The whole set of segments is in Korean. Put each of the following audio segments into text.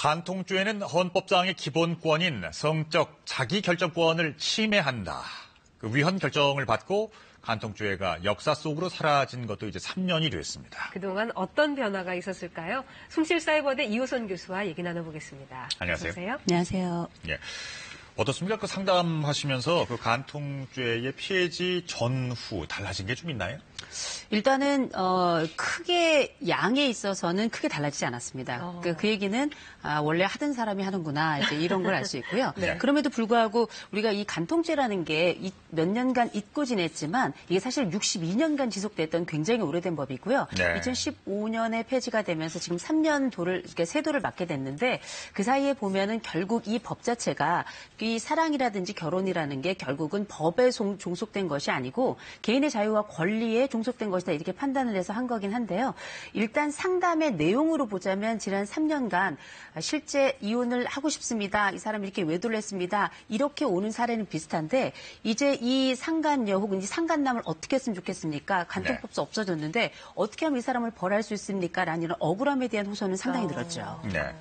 간통죄는 헌법상의 기본권인 성적 자기결정권을 침해한다. 그 위헌 결정을 받고 간통죄가 역사 속으로 사라진 것도 이제 3년이 됐습니다. 그동안 어떤 변화가 있었을까요? 숭실사이버대 이호선 교수와 얘기 나눠보겠습니다. 안녕하세요. 안녕하세요. 예. 어떻습니까? 그 상담하시면서 그 간통죄의 폐지 전후 달라진 게 좀 있나요? 일단은 크게 양에 있어서는 크게 달라지지 않았습니다. 그 얘기는 원래 하던 사람이 하는구나 이제 이런 걸 알 수 있고요. 네. 그럼에도 불구하고 우리가 이 간통죄라는 게 몇 년간 잊고 지냈지만 이게 사실 62년간 지속됐던 굉장히 오래된 법이고요. 네. 2015년에 폐지가 되면서 지금 3년 이렇게 세도를 맞게 됐는데 그 사이에 보면은 결국 이 법 자체가 이 사랑이라든지 결혼이라는 게 결국은 법에 종속된 것이 아니고 개인의 자유와 권리에 종속된 것이다 이렇게 판단을 해서 한 거긴 한데요. 일단 상담의 내용으로 보자면 지난 3년간 실제 이혼을 하고 싶습니다. 이 사람이 이렇게 외도를 했습니다. 이렇게 오는 사례는 비슷한데 이제 이 상간녀 혹은 이 상간남을 어떻게 했으면 좋겠습니까? 간통법도 없어졌는데 어떻게 하면 이 사람을 벌할 수 있습니까? 라는 이런 억울함에 대한 호소는 상당히 늘었죠. 네.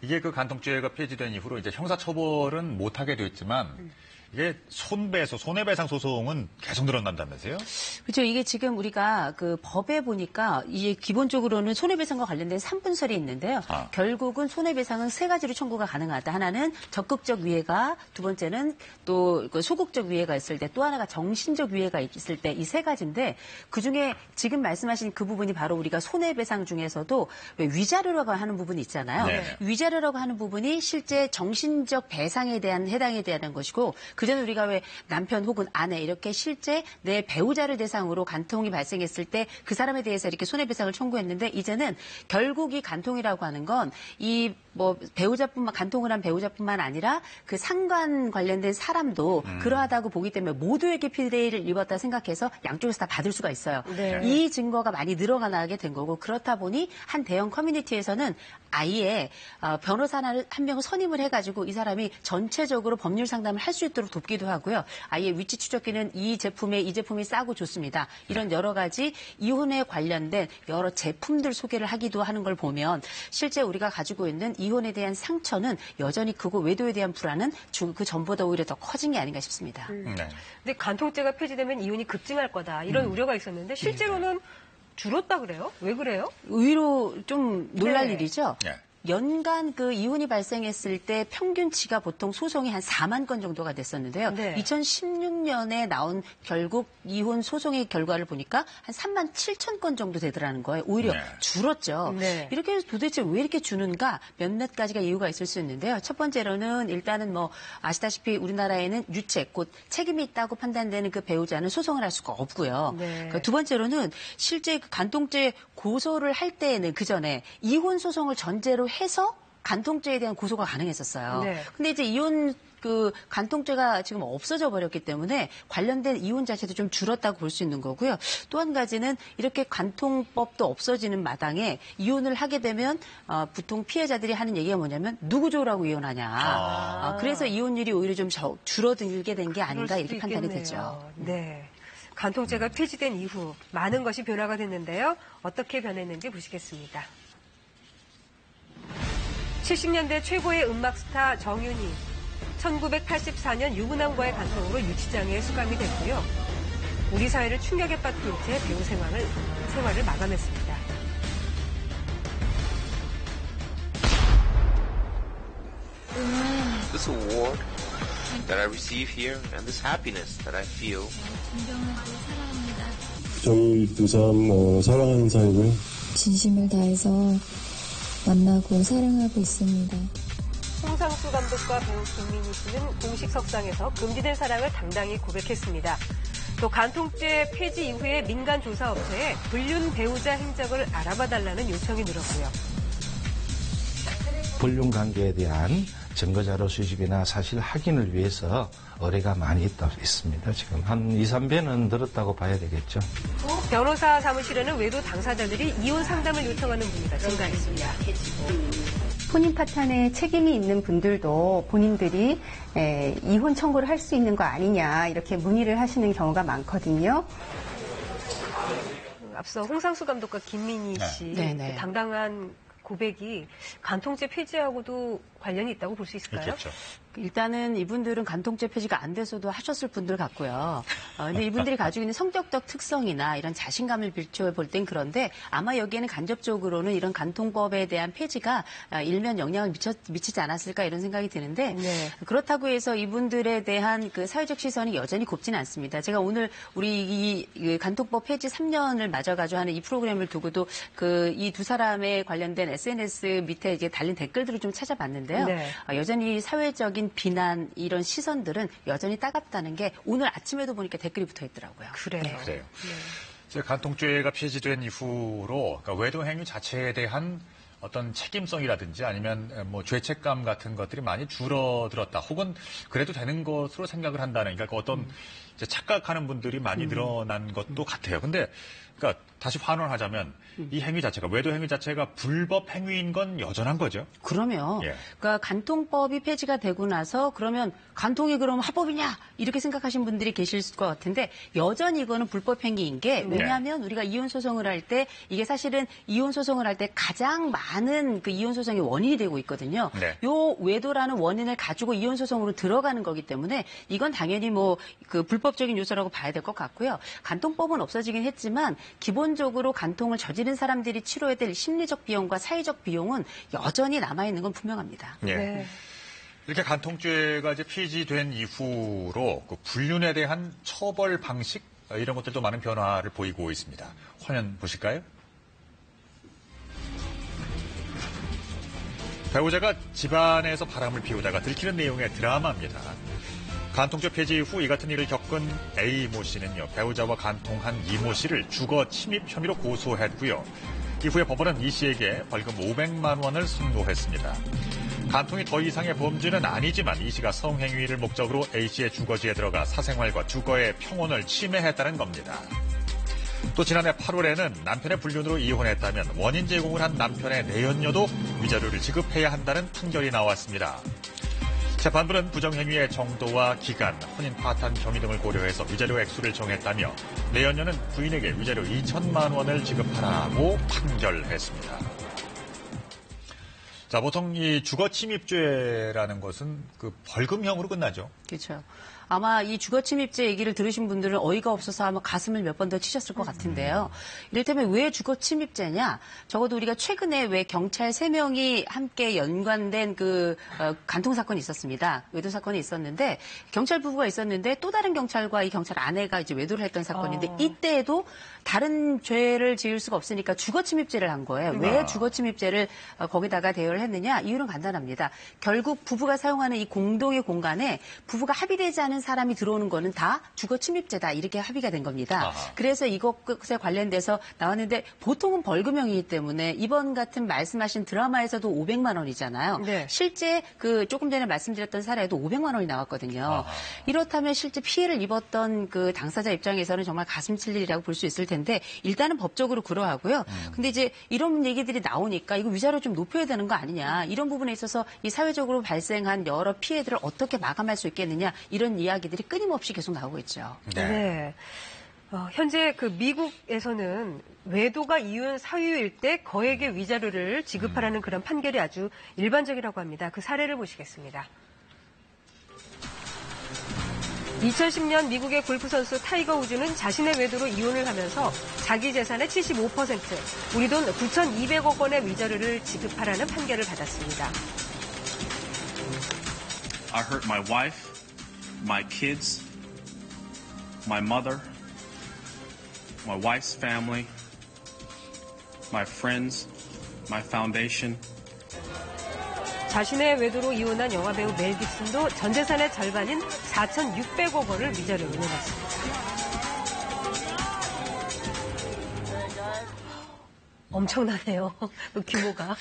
이게 그 간통죄가 폐지된 이후로 이제 형사처벌은 못하게 됐지만 이게 손해배상 소송은 계속 늘어난다면서요? 그렇죠. 이게 지금 우리가 그 법에 보니까 이게 기본적으로는 손해배상과 관련된 3분설이 있는데요. 결국은 손해배상은 세 가지로 청구가 가능하다. 하나는 적극적 위해가, 두 번째는 또 그 소극적 위해가 있을 때, 또 하나가 정신적 위해가 있을 때 이 세 가지인데 그중에 지금 말씀하신 그 부분이 바로 우리가 손해배상 중에서도 왜 위자료라고 하는 부분이 있잖아요. 네. 위자료라고 하는 부분이 실제 정신적 배상에 대한 해당에 대한 것이고 그전에 우리가 왜 남편 혹은 아내 이렇게 실제 내 배우자를 대상으로 간통이 발생했을 때 그 사람에 대해서 이렇게 손해배상을 청구했는데 이제는 결국 이 간통이라고 하는 건 이 간통을 한 배우자뿐만 아니라 그 상관 관련된 사람도 그러하다고 보기 때문에 모두에게 피해를 입었다 생각해서 양쪽에서 다 받을 수가 있어요. 네. 이 증거가 많이 늘어나게 된 거고 그렇다 보니 한 대형 커뮤니티에서는 아예 변호사 한 명을 선임을 해가지고 이 사람이 전체적으로 법률 상담을 할 수 있도록 돕기도 하고요. 아예 위치 추적기는 이 제품이 싸고 좋습니다. 이런 여러 가지 이혼에 관련된 여러 제품들 소개를 하기도 하는 걸 보면 실제 우리가 가지고 있는 이혼에 대한 상처는 여전히 크고 외도에 대한 불안은 그 전보다 오히려 더 커진 게 아닌가 싶습니다. 네. 근데 간통죄가 폐지되면 이혼이 급증할 거다 이런 우려가 있었는데 실제로는 줄었다 그래요? 왜 그래요? 의외로 좀 놀랄 네. 일이죠. 네. 연간 그 이혼이 발생했을 때 평균치가 보통 소송이 한 4만 건 정도가 됐었는데요. 네. 2016년에 나온 결국 이혼 소송의 결과를 보니까 한 3만 7천 건 정도 되더라는 거예요. 오히려 네. 줄었죠. 네. 이렇게 해서 도대체 왜 이렇게 주는가 몇몇 가지가 이유가 있을 수 있는데요. 첫 번째로는 일단은 아시다시피 우리나라에는 유책, 곧 책임이 있다고 판단되는 그 배우자는 소송을 할 수가 없고요. 네. 두 번째로는 실제 그 간통죄 고소를 할 때에는 그 전에 이혼 소송을 전제로 해서 간통죄에 대한 고소가 가능했었어요. 네. 근데 이제 간통죄가 지금 없어져 버렸기 때문에 관련된 이혼 자체도 좀 줄었다고 볼 수 있는 거고요. 또 한 가지는 이렇게 간통법도 없어지는 마당에 이혼을 하게 되면 보통 피해자들이 하는 얘기가 뭐냐면 누구 좋으라고 이혼하냐. 그래서 이혼율이 오히려 좀 줄어들게 된 게 아닌가 이렇게 판단이 있겠네요. 되죠. 네. 간통죄가 폐지된 이후 많은 것이 변화가 됐는데요. 어떻게 변했는지 보시겠습니다. 70년대 최고의 음악 스타 정윤희. 1984년 유부남과의 간통으로 유치장에 수감이 됐고요. 우리 사회를 충격에 빠뜨린 채 배우 생활을 마감했습니다. This award that I receive here and this happiness that I feel. 저희 두 사람 사랑하는 사이고요. 진심을 다해서 만나고 사랑하고 있습니다. 홍상수 감독과 배우 김민희 씨는 공식 석상에서 금지된 사랑을 당당히 고백했습니다. 또 간통죄 폐지 이후에 민간 조사업체에 불륜 배우자 행적을 알아봐달라는 요청이 늘었고요. 불륜 관계에 대한 증거자료 수집이나 사실 확인을 위해서 의뢰가 많이 있습니다. 지금 한 2, 3배는 늘었다고 봐야 되겠죠. 변호사 사무실에는 외도 당사자들이 이혼 상담을 요청하는 문의가 증가했습니다. 혼인 파탄에 책임이 있는 분들도 본인들이 이혼 청구를 할 수 있는 거 아니냐 이렇게 문의를 하시는 경우가 많거든요. 앞서 홍상수 감독과 김민희 씨 네네. 당당한 고백이 간통죄 폐지하고도 관련이 있다고 볼 수 있을까요? 있겠죠. 일단은 이분들은 간통죄 폐지가 안 돼서도 하셨을 분들 같고요. 근데 이분들이 가지고 있는 성격적 특성이나 이런 자신감을 비춰 볼 땐 그런데 아마 여기에는 간접적으로는 이런 간통법에 대한 폐지가 일면 영향을 미치지 않았을까 이런 생각이 드는데 네. 그렇다고 해서 이분들에 대한 그 사회적 시선이 여전히 곱지는 않습니다. 제가 오늘 우리 이 간통법 폐지 3년을 맞아가지고 하는 이 프로그램을 두고도 그 이 두 사람에 관련된 SNS 밑에 이제 달린 댓글들을 좀 찾아봤는데요. 네. 여전히 사회적인 비난 이런 시선들은 여전히 따갑다는 게 오늘 아침에도 보니까 댓글이 붙어 있더라고요. 그래요. 네. 그래요. 이제 간통죄가 폐지된 이후로 그러니까 외도 행위 자체에 대한 어떤 책임성이라든지 아니면 뭐 죄책감 같은 것들이 많이 줄어들었다. 혹은 그래도 되는 것으로 생각을 한다는 그러니까 어떤 이제 착각하는 분들이 많이 늘어난 것도 같아요. 근데 그러니까 다시 환원하자면 이 행위 자체가 외도 행위 자체가 불법 행위인 건 여전한 거죠. 그러면 예. 그러니까 간통법이 폐지가 되고 나서 그러면 간통이 그럼 합법이냐 이렇게 생각하신 분들이 계실 것 같은데 여전히 이거는 불법 행위인 게 왜냐하면 우리가 이혼 소송을 할 때 이게 사실은 이혼 소송을 할 때 가장 많은 그 이혼 소송의 원인이 되고 있거든요. 네. 요 외도라는 원인을 가지고 이혼 소송으로 들어가는 거기 때문에 이건 당연히 뭐 그 불법적인 요소라고 봐야 될 것 같고요. 간통법은 없어지긴 했지만 기본적으로 간통을 저지른 사람들이 치러야 될 심리적 비용과 사회적 비용은 여전히 남아있는 건 분명합니다. 예. 네. 이렇게 간통죄가 이제 폐지된 이후로 그 불륜에 대한 처벌 방식 이런 것들도 많은 변화를 보이고 있습니다. 화면 보실까요? 배우자가 집안에서 바람을 피우다가 들키는 내용의 드라마입니다. 간통죄 폐지 후 이 같은 일을 겪은 A모 씨는요, 배우자와 간통한 이모 씨를 주거 침입 혐의로 고소했고요. 이후에 법원은 이 씨에게 벌금 500만 원을 선고했습니다. 간통이 더 이상의 범죄는 아니지만 이 씨가 성행위를 목적으로 A 씨의 주거지에 들어가 사생활과 주거의 평온을 침해했다는 겁니다. 또 지난해 8월에는 남편의 불륜으로 이혼했다면 원인 제공을 한 남편의 내연녀도 위자료를 지급해야 한다는 판결이 나왔습니다. 재판부는 부정행위의 정도와 기간, 혼인 파탄 경위 등을 고려해서 위자료 액수를 정했다며 내연녀는 부인에게 위자료 2천만 원을 지급하라고 판결했습니다. 자, 보통 이 주거침입죄라는 것은 그 벌금형으로 끝나죠. 그렇죠. 아마 이 주거침입죄 얘기를 들으신 분들은 어이가 없어서 아마 가슴을 몇 번 더 치셨을 것 같은데요. 이를테면 왜 주거침입죄냐? 적어도 우리가 최근에 왜 경찰 3명이 함께 연관된 그 간통 사건이 있었습니다. 외도 사건이 있었는데 경찰 부부가 있었는데 또 다른 경찰과 이 경찰 아내가 이제 외도를 했던 사건인데 이때에도 다른 죄를 지을 수가 없으니까 주거침입죄를 한 거예요. 왜 주거침입죄를 거기다가 대여를 했느냐? 이유는 간단합니다. 결국 부부가 사용하는 이 공동의 공간에 부부가 합의되지 않은 사람이 들어오는 거는 다 주거침입죄다. 이렇게 합의가 된 겁니다. 그래서 이것에 관련돼서 나왔는데 보통은 벌금형이기 때문에 이번 같은 말씀하신 드라마에서도 500만 원이잖아요. 네. 실제 그 조금 전에 말씀드렸던 사례에도 500만 원이 나왔거든요. 이렇다면 실제 피해를 입었던 그 당사자 입장에서는 정말 가슴 칠 일이라고 볼 수 있을 텐데 일단은 법적으로 그러하고요. 근데 이제 이런 얘기들이 나오니까 이거 위자료 좀 높여야 되는 거 아니냐. 이런 부분에 있어서 이 사회적으로 발생한 여러 피해들을 어떻게 마감할 수 있겠느냐. 이런 이야기들이 끊임없이 계속 나오고 있죠. 네. 현재 그 미국에서는 외도가 이혼 사유일 때 거액의 위자료를 지급하라는 그런 판결이 아주 일반적이라고 합니다. 그 사례를 보시겠습니다. 2010년 미국의 골프 선수 타이거 우즈는 자신의 외도로 이혼을 하면서 자기 재산의 75%, 우리 돈 9,200억 원의 위자료를 지급하라는 판결을 받았습니다. I hurt my wife, my kids, my mother, my wife's family, my friends, my foundation. 자신의 외도로 이혼한 영화배우 멜 깁슨도 전 재산의 절반인 4,600억 원을 위자료로 내놨습니다. 엄청나네요. 그 규모가.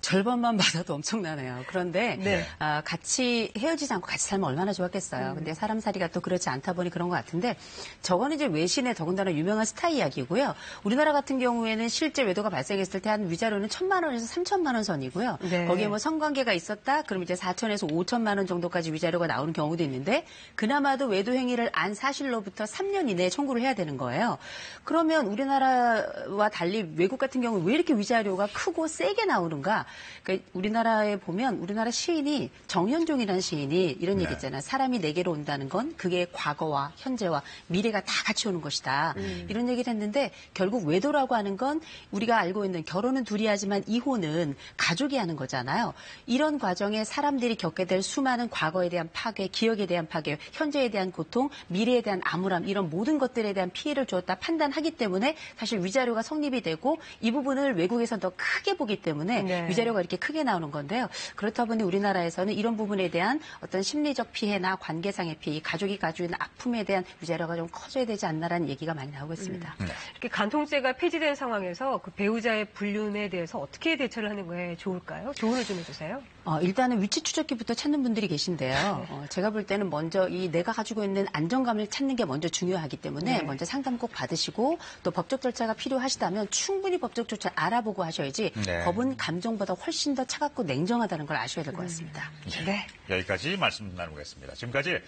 절반만 받아도 엄청나네요. 그런데 네. 같이 헤어지지 않고 같이 살면 얼마나 좋았겠어요. 근데 사람살이가 또 그렇지 않다 보니 그런 것 같은데 저거는 이제 외신의 더군다나 유명한 스타 이야기고요. 우리나라 같은 경우에는 실제 외도가 발생했을 때 한 위자료는 1,000만 원에서 3,000만 원 선이고요. 네. 거기에 뭐 성관계가 있었다? 그럼 이제 4천에서 5천만 원 정도까지 위자료가 나오는 경우도 있는데 그나마도 외도 행위를 안 사실로부터 3년 이내에 청구를 해야 되는 거예요. 그러면 우리나라와 달리 외국 같은 경우는 왜 이렇게 위자료가 크고 세게 나오는가? 그러니까 우리나라에 보면 우리나라 시인이 정현종이라는 시인이 이런 얘기 있잖아요. 사람이 내게로 온다는 건 그게 과거와 현재와 미래가 다 같이 오는 것이다. 이런 얘기를 했는데 결국 외도라고 하는 건 우리가 알고 있는 결혼은 둘이 하지만 이혼은 가족이 하는 거잖아요. 이런 과정에 사람들이 겪게 될 수많은 과거에 대한 파괴, 기억에 대한 파괴, 현재에 대한 고통, 미래에 대한 암울함 이런 모든 것들에 대한 피해를 주었다 판단하기 때문에 사실 위자료가 성립이 되고 이 부분을 외국에서 더 크게 보기 때문에 네. 위자료가 이렇게 크게 나오는 건데요. 그렇다 보니 우리나라에서는 이런 부분에 대한 어떤 심리적 피해나 관계상의 피해, 가족이 가지고 있는 아픔에 대한 위자료가 좀 커져야 되지 않나라는 얘기가 많이 나오고 있습니다. 이렇게 간통죄가 폐지된 상황에서 그 배우자의 불륜에 대해서 어떻게 대처를 하는 게 좋을까요? 조언을 좀 해주세요. 일단은 위치 추적기부터 찾는 분들이 계신데요. 제가 볼 때는 먼저 내가 가지고 있는 안정감을 찾는 게 먼저 중요하기 때문에 네. 먼저 상담 꼭 받으시고 또 법적 절차가 필요하시다면 충분히 법적 절차 알아보고 하셔야지 네. 법은 감정보다 훨씬 더 차갑고 냉정하다는 걸 아셔야 될 것 같습니다. 네. 여기까지 말씀 나누겠습니다. 지금까지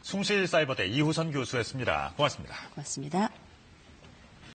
숭실사이버대 이호선 교수였습니다. 고맙습니다. 고맙습니다.